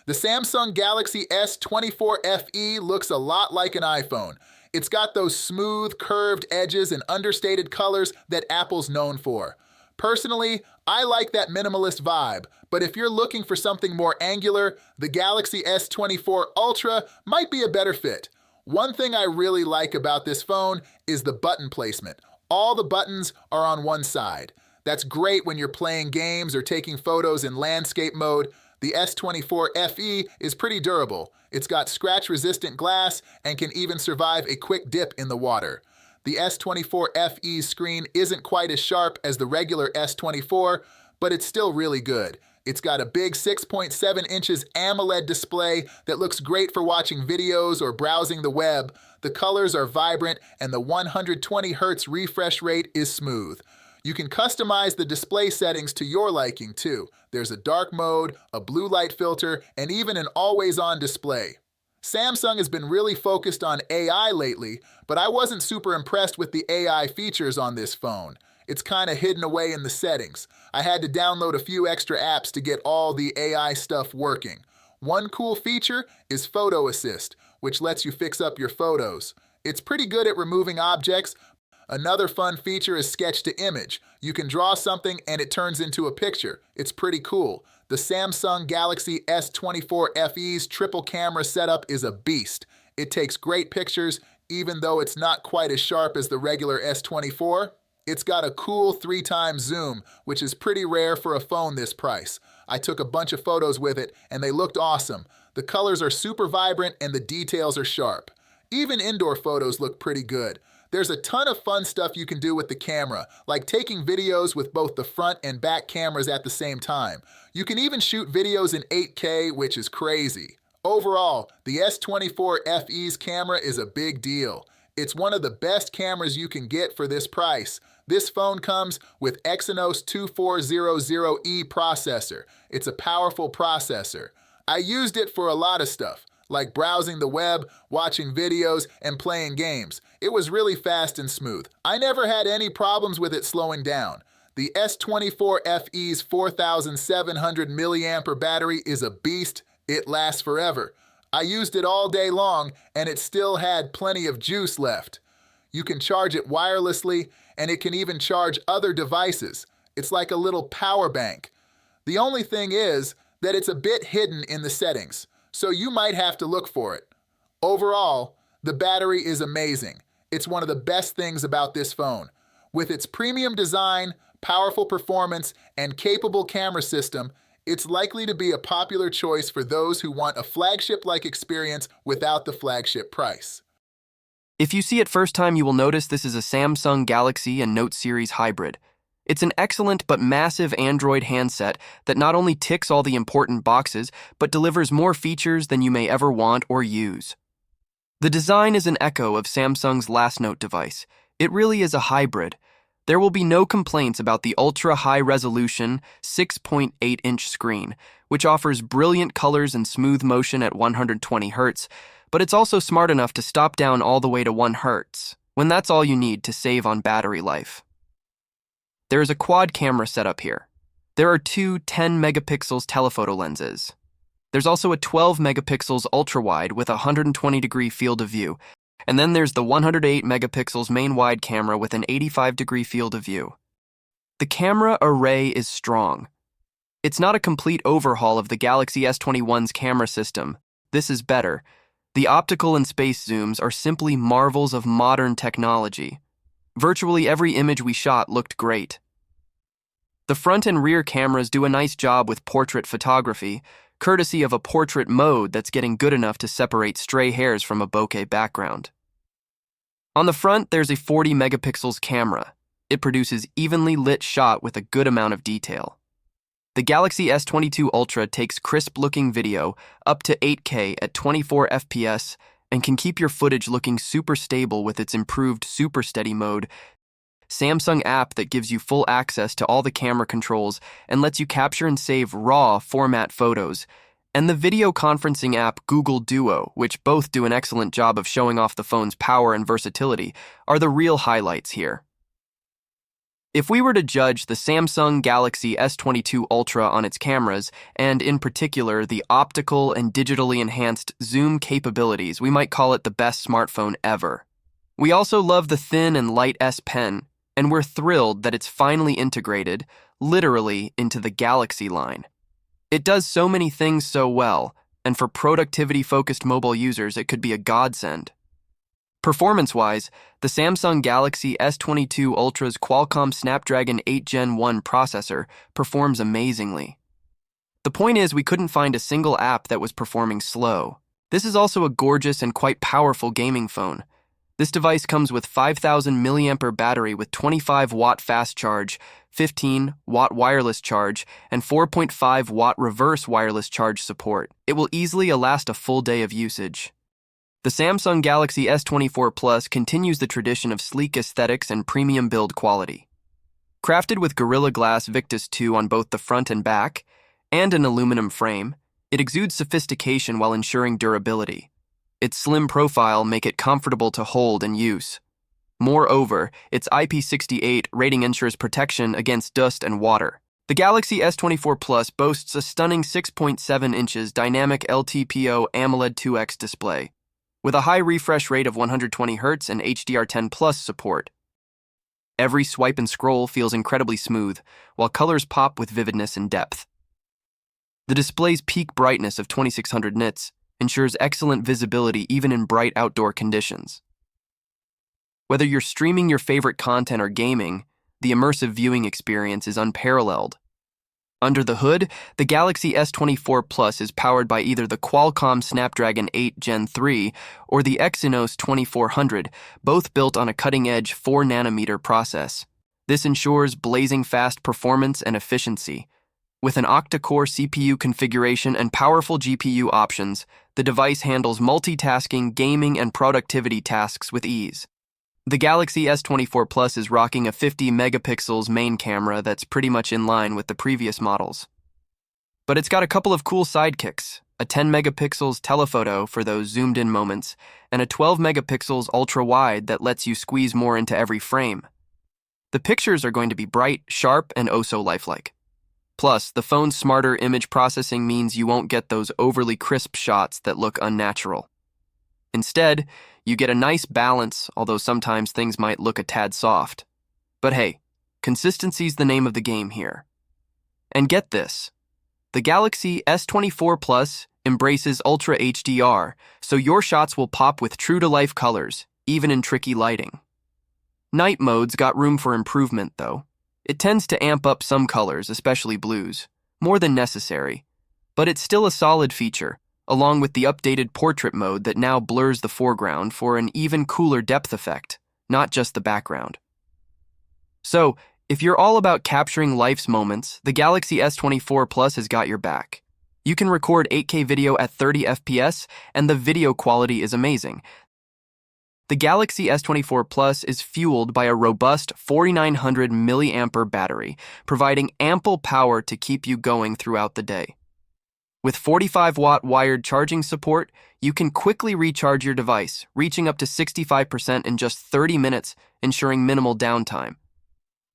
The Samsung Galaxy S24 FE looks a lot like an iPhone. It's got those smooth, curved edges and understated colors that Apple's known for. Personally, I like that minimalist vibe, but if you're looking for something more angular, the Galaxy S24 Ultra might be a better fit. One thing I really like about this phone is the button placement. All the buttons are on one side. That's great when you're playing games or taking photos in landscape mode. The S24 FE is pretty durable. It's got scratch-resistant glass and can even survive a quick dip in the water. The S24 FE's screen isn't quite as sharp as the regular S24, but it's still really good. It's got a big 6.7 inches AMOLED display that looks great for watching videos or browsing the web. The colors are vibrant and the 120 Hz refresh rate is smooth. You can customize the display settings to your liking too. There's a dark mode, a blue light filter, and even an always-on display. Samsung has been really focused on AI lately, but I wasn't super impressed with the AI features on this phone. It's kind of hidden away in the settings. I had to download a few extra apps to get all the AI stuff working. One cool feature is Photo Assist, which lets you fix up your photos. It's pretty good at removing objects. Another fun feature is Sketch to Image. You can draw something and it turns into a picture. It's pretty cool. The Samsung Galaxy S24 FE's triple camera setup is a beast. It takes great pictures, even though it's not quite as sharp as the regular S24. It's got a cool 3x zoom, which is pretty rare for a phone this price. I took a bunch of photos with it and they looked awesome. The colors are super vibrant and the details are sharp. Even indoor photos look pretty good. There's a ton of fun stuff you can do with the camera, like taking videos with both the front and back cameras at the same time. You can even shoot videos in 8K, which is crazy. Overall, the S24 FE's camera is a big deal. It's one of the best cameras you can get for this price. This phone comes with Exynos 2400E processor. It's a powerful processor. I used it for a lot of stuff, like browsing the web, watching videos, and playing games. It was really fast and smooth. I never had any problems with it slowing down. The S24 FE's 4,700 milliampere battery is a beast. It lasts forever. I used it all day long, and it still had plenty of juice left. You can charge it wirelessly, and it can even charge other devices. It's like a little power bank. The only thing is that it's a bit hidden in the settings, so you might have to look for it. Overall, the battery is amazing. It's one of the best things about this phone. With its premium design, powerful performance, and capable camera system, it's likely to be a popular choice for those who want a flagship-like experience without the flagship price. If you see it first time, you will notice this is a Samsung Galaxy and Note series hybrid. It's an excellent but massive Android handset that not only ticks all the important boxes, but delivers more features than you may ever want or use. The design is an echo of Samsung's last Note device. It really is a hybrid. There will be no complaints about the ultra-high-resolution 6.8-inch screen, which offers brilliant colors and smooth motion at 120 Hz, but it's also smart enough to stop down all the way to 1 Hz, when that's all you need to save on battery life. There is a quad camera setup here. There are two 10-megapixels telephoto lenses. There's also a 12-megapixels ultra-wide with a 120-degree field of view, and then there's the 108 megapixels main wide camera with an 85-degree field of view. The camera array is strong. It's not a complete overhaul of the Galaxy S21's camera system. This is better. The optical and space zooms are simply marvels of modern technology. Virtually every image we shot looked great. The front and rear cameras do a nice job with portrait photography, courtesy of a portrait mode that's getting good enough to separate stray hairs from a bokeh background. On the front, there's a 40 megapixels camera. It produces evenly lit shot with a good amount of detail. The Galaxy S22 Ultra takes crisp-looking video up to 8K at 24 FPS and can keep your footage looking super stable with its improved Super Steady mode, Samsung app that gives you full access to all the camera controls and lets you capture and save RAW format photos, and the video conferencing app Google Duo, which both do an excellent job of showing off the phone's power and versatility, are the real highlights here. If we were to judge the Samsung Galaxy S22 Ultra on its cameras, and in particular the optical and digitally enhanced zoom capabilities, we might call it the best smartphone ever. We also love the thin and light S Pen, and we're thrilled that it's finally integrated, literally, into the Galaxy line. It does so many things so well, and for productivity-focused mobile users, it could be a godsend. Performance-wise, the Samsung Galaxy S22 Ultra's Qualcomm Snapdragon 8 Gen 1 processor performs amazingly. The point is, we couldn't find a single app that was performing slow. This is also a gorgeous and quite powerful gaming phone. This device comes with 5,000 mAh battery with 25-watt fast charge, 15-watt wireless charge, and 4.5-watt reverse wireless charge support. It will easily last a full day of usage. The Samsung Galaxy S24 Plus continues the tradition of sleek aesthetics and premium build quality. Crafted with Gorilla Glass Victus 2 on both the front and back, and an aluminum frame, it exudes sophistication while ensuring durability. Its slim profile makes it comfortable to hold and use. Moreover, its IP68 rating ensures protection against dust and water. The Galaxy S24 Plus boasts a stunning 6.7 inches dynamic LTPO AMOLED 2X display, with a high refresh rate of 120 Hz and HDR10 Plus support. Every swipe and scroll feels incredibly smooth, while colors pop with vividness and depth. The display's peak brightness of 2600 nits ensures excellent visibility even in bright outdoor conditions. Whether you're streaming your favorite content or gaming, the immersive viewing experience is unparalleled. Under the hood, the Galaxy S24 Plus is powered by either the Qualcomm Snapdragon 8 Gen 3 or the Exynos 2400, both built on a cutting-edge 4nm process. This ensures blazing fast performance and efficiency. With an octa-core CPU configuration and powerful GPU options, the device handles multitasking, gaming, and productivity tasks with ease. The Galaxy S24 Plus is rocking a 50 megapixels main camera that's pretty much in line with the previous models. But it's got a couple of cool sidekicks, a 10 megapixels telephoto for those zoomed-in moments, and a 12 megapixels ultra-wide that lets you squeeze more into every frame. The pictures are going to be bright, sharp, and oh so lifelike. Plus, the phone's smarter image processing means you won't get those overly crisp shots that look unnatural. Instead, you get a nice balance, although sometimes things might look a tad soft. But hey, consistency's the name of the game here. And get this, the Galaxy S24 Plus embraces Ultra HDR, so your shots will pop with true-to-life colors, even in tricky lighting. Night mode's got room for improvement, though. It tends to amp up some colors, especially blues, more than necessary, but it's still a solid feature, along with the updated portrait mode that now blurs the foreground for an even cooler depth effect, not just the background. So, if you're all about capturing life's moments, the Galaxy S24 Plus has got your back. You can record 8K video at 30 FPS, and the video quality is amazing. The Galaxy S24 Plus is fueled by a robust 4900 mAh battery, providing ample power to keep you going throughout the day. With 45-watt wired charging support, you can quickly recharge your device, reaching up to 65% in just 30 minutes, ensuring minimal downtime.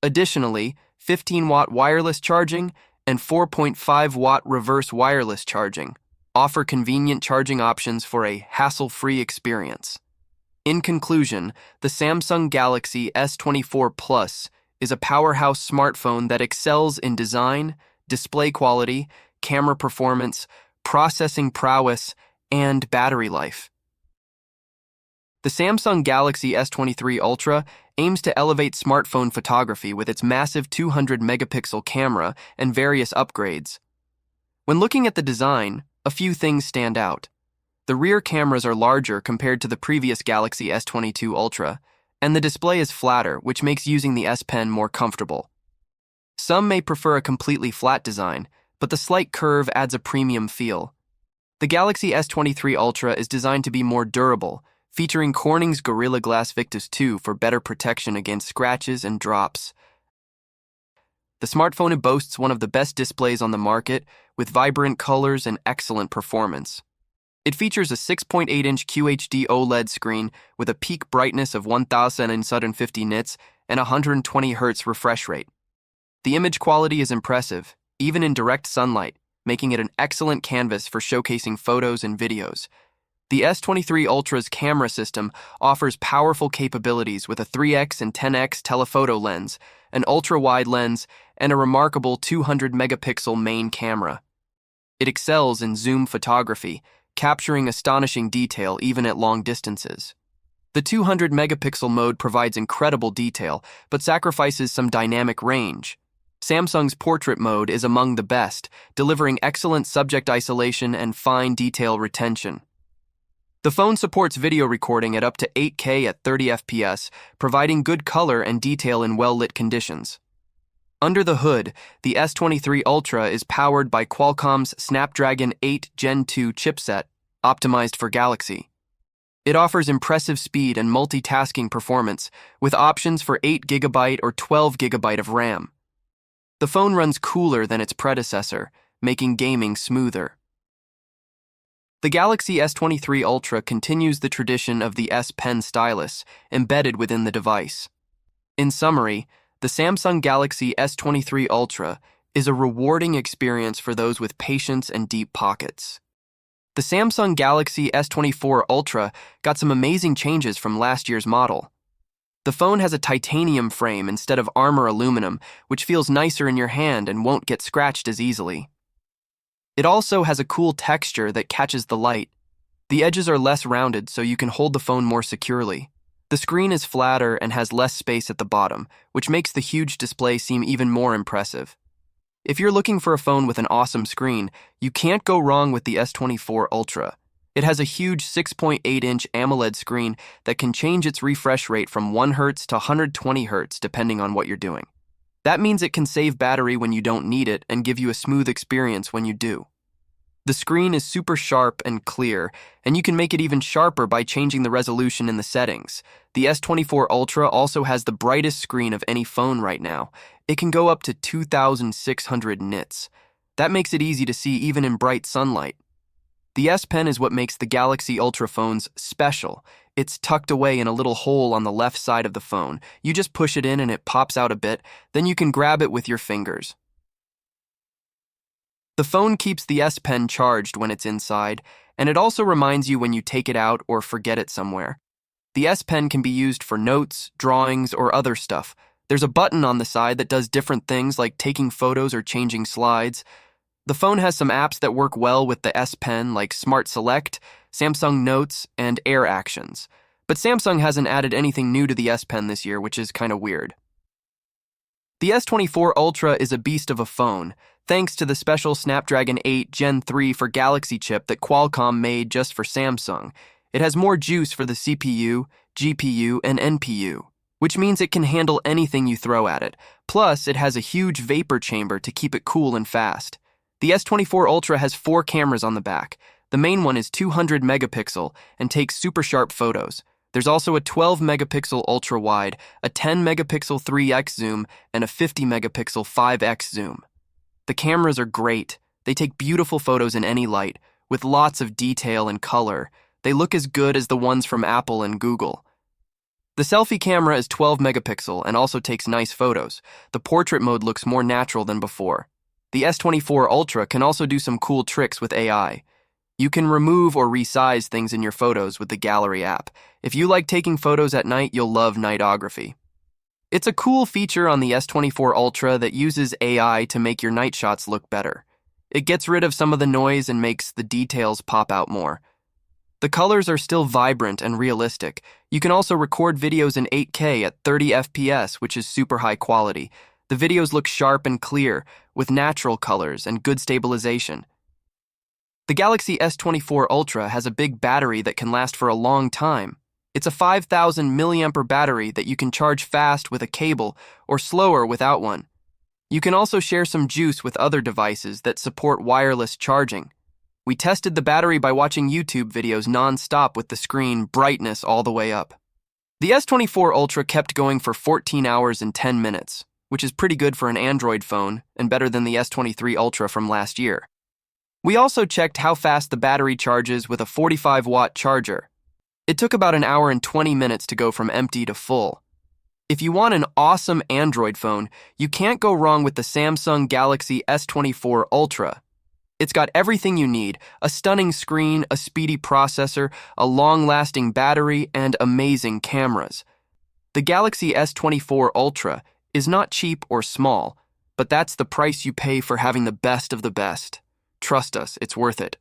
Additionally, 15-watt wireless charging and 4.5-watt reverse wireless charging offer convenient charging options for a hassle-free experience. In conclusion, the Samsung Galaxy S24 Plus is a powerhouse smartphone that excels in design, display quality, camera performance, processing prowess, and battery life. The Samsung Galaxy S23 Ultra aims to elevate smartphone photography with its massive 200-megapixel camera and various upgrades. When looking at the design, a few things stand out. The rear cameras are larger compared to the previous Galaxy S22 Ultra, and the display is flatter, which makes using the S Pen more comfortable. Some may prefer a completely flat design, but the slight curve adds a premium feel. The Galaxy S23 Ultra is designed to be more durable, featuring Corning's Gorilla Glass Victus 2 for better protection against scratches and drops. The smartphone boasts one of the best displays on the market, with vibrant colors and excellent performance. It features a 6.8-inch QHD OLED screen with a peak brightness of 1050 nits and 120 Hz refresh rate. The image quality is impressive, even in direct sunlight, making it an excellent canvas for showcasing photos and videos. The S23 Ultra's camera system offers powerful capabilities with a 3x and 10x telephoto lens, an ultra-wide lens, and a remarkable 200-megapixel main camera. It excels in zoom photography, capturing astonishing detail even at long distances. The 200-megapixel mode provides incredible detail, but sacrifices some dynamic range. Samsung's portrait mode is among the best, delivering excellent subject isolation and fine detail retention. The phone supports video recording at up to 8K at 30 FPS, providing good color and detail in well-lit conditions. Under the hood, the S23 Ultra is powered by Qualcomm's Snapdragon 8 Gen 2 chipset, optimized for Galaxy. It offers impressive speed and multitasking performance, with options for 8GB or 12GB of RAM. The phone runs cooler than its predecessor, making gaming smoother. The Galaxy S23 Ultra continues the tradition of the S Pen stylus embedded within the device. In summary, the Samsung Galaxy S23 Ultra is a rewarding experience for those with patience and deep pockets. The Samsung Galaxy S24 Ultra got some amazing changes from last year's model. The phone has a titanium frame instead of armor aluminum, which feels nicer in your hand and won't get scratched as easily. It also has a cool texture that catches the light. The edges are less rounded so you can hold the phone more securely. The screen is flatter and has less space at the bottom, which makes the huge display seem even more impressive. If you're looking for a phone with an awesome screen, you can't go wrong with the S24 Ultra. It has a huge 6.8-inch AMOLED screen that can change its refresh rate from 1 Hz to 120 Hz depending on what you're doing. That means it can save battery when you don't need it and give you a smooth experience when you do. The screen is super sharp and clear, and you can make it even sharper by changing the resolution in the settings. The S24 Ultra also has the brightest screen of any phone right now. It can go up to 2,600 nits. That makes it easy to see even in bright sunlight. The S Pen is what makes the Galaxy Ultra phones special. It's tucked away in a little hole on the left side of the phone. You just push it in and it pops out a bit, then you can grab it with your fingers. The phone keeps the S Pen charged when it's inside, and it also reminds you when you take it out or forget it somewhere. The S Pen can be used for notes, drawings, or other stuff. There's a button on the side that does different things like taking photos or changing slides. The phone has some apps that work well with the S Pen like Smart Select, Samsung Notes, and Air Actions. But Samsung hasn't added anything new to the S Pen this year, which is kind of weird. The S24 Ultra is a beast of a phone, thanks to the special Snapdragon 8 Gen 3 for Galaxy chip that Qualcomm made just for Samsung. It has more juice for the CPU, GPU, and NPU, which means it can handle anything you throw at it. Plus, it has a huge vapor chamber to keep it cool and fast. The S24 Ultra has 4 cameras on the back. The main one is 200 megapixel and takes super sharp photos. There's also a 12 megapixel ultra-wide, a 10 megapixel 3x zoom, and a 50 megapixel 5x zoom. The cameras are great. They take beautiful photos in any light, with lots of detail and color. They look as good as the ones from Apple and Google. The selfie camera is 12 megapixel and also takes nice photos. The portrait mode looks more natural than before. The S24 Ultra can also do some cool tricks with AI. You can remove or resize things in your photos with the Gallery app. If you like taking photos at night, you'll love nightography. It's a cool feature on the S24 Ultra that uses AI to make your night shots look better. It gets rid of some of the noise and makes the details pop out more. The colors are still vibrant and realistic. You can also record videos in 8K at 30 FPS, which is super high quality. The videos look sharp and clear, with natural colors and good stabilization. The Galaxy S24 Ultra has a big battery that can last for a long time. It's a 5,000 mAh battery that you can charge fast with a cable or slower without one. You can also share some juice with other devices that support wireless charging. We tested the battery by watching YouTube videos non-stop with the screen brightness all the way up. The S24 Ultra kept going for 14 hours and 10 minutes, which is pretty good for an Android phone and better than the S23 Ultra from last year. We also checked how fast the battery charges with a 45-watt charger. It took about an hour and 20 minutes to go from empty to full. If you want an awesome Android phone, you can't go wrong with the Samsung Galaxy S24 Ultra. It's got everything you need: a stunning screen, a speedy processor, a long-lasting battery, and amazing cameras. The Galaxy S24 Ultra is not cheap or small, but that's the price you pay for having the best of the best. Trust us, it's worth it.